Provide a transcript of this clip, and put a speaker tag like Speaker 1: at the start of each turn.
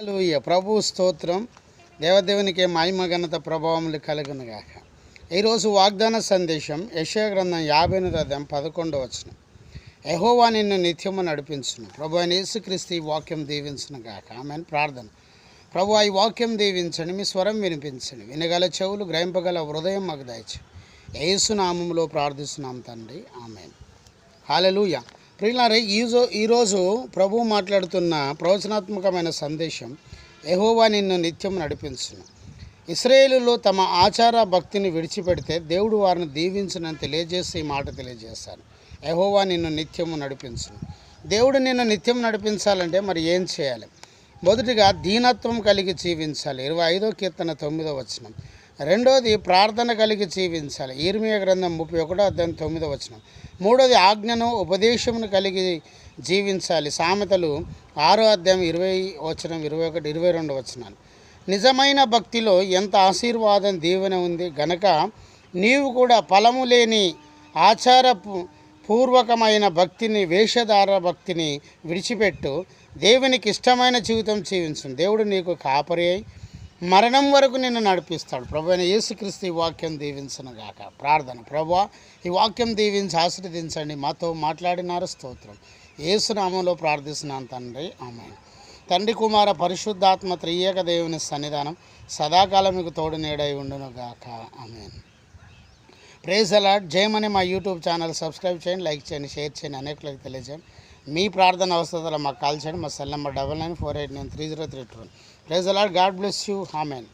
Speaker 1: హల్లెలూయా. ప్రభు స్తోత్రం. దేవదేవునికి మహిమ ఘనత ప్రభావములు కలుగునుగాక. ఈరోజు వాగ్దాన సందేశం యెషయా గ్రంథం 58వ అధ్యాయం 11వ వచనం. యెహోవా నిన్ను నిత్యము నడిపించును. ప్రభు అయిన యేసుక్రీస్తు ఈ వాక్యం దీవించును గాక. ఆమెన్. ప్రార్థన. ప్రభు ఈ వాక్యం దీవించండి, మీ స్వరం వినిపించండి, వినగల చెవులు, గ్రహింపగల హృదయం మాకు దయచేయండి. యేసు నామములో ప్రార్థిస్తున్నాం తండ్రి. ఆమెన్. హల్లెలూయా. ప్రియులారా, ఈరోజు ప్రభు మాట్లాడుతున్న ప్రవచనాత్మకమైన సందేశం యెహోవా నిన్ను నిత్యం నడిపించును. ఇశ్రాయేలులో తమ ఆచార భక్తిని విడిచిపెడితే దేవుడు వారిని దీవించునని తెలియజేసి ఈ మాట తెలియజేశారు. యెహోవా నిన్ను నిత్యము నడిపించును. దేవుడు నిన్ను నిత్యం నడిపించాలంటే మరి ఏం చేయాలి? మొదటిగా దీనత్వం కలిగి జీవించాలి. 25వ కీర్తన 9వ వచనం. రెండోది ప్రార్థన కలిగి జీవించాలి. ఇర్మియా గ్రంథం 31వ అధ్యాయం 9వ వచనం. మూడోది ఆజ్ఞను ఉపదేశమును కలిగి జీవించాలి. సామెతలు 6వ అధ్యాయం 20 వచనం, 21, 22 వచనాలు. నిజమైన భక్తిలో ఎంత ఆశీర్వాదం దీవెన ఉంది గనక నీవు కూడా ఫలము లేని ఆచార పూర్వకమైన భక్తిని, వేషధార భక్తిని విడిచిపెట్టు. దేవునికి ఇష్టమైన జీవితం జీవించు. దేవుడు నీకు కాపరి అయి మరణం వరకు నిన్ను నడిపిస్తాడు. ప్రభు అయిన యేసుక్రీస్తు ఈ వాక్యం దీవించునుగాక. ప్రార్థన. ప్రభువా, ఈ వాక్యం దీవించి ఆశీర్వదించండి. మాతో మాట్లాడినారు. స్తోత్రం. యేసు నామములో ప్రార్థిస్తున్నాను తండ్రి. ఆమేన్. తండ్రి, కుమార, పరిశుద్ధాత్మ త్రియేక దేవుని సన్నిధానం సదాకాలం మీకు తోడు నీడై ఉండునుగాక. ఆమేన్. Praise the Lord. జయమని మా యూట్యూబ్ ఛానల్ సబ్స్క్రైబ్ చేయండి, లైక్ చేయండి, షేర్ చేయండి, అనేకులకు తెలియజేయండి. మీ ప్రార్థన అవసరాలు మాకు కాల్ చేయండి. మా cell number 9948930321. Praise the lord. God bless you. Amen.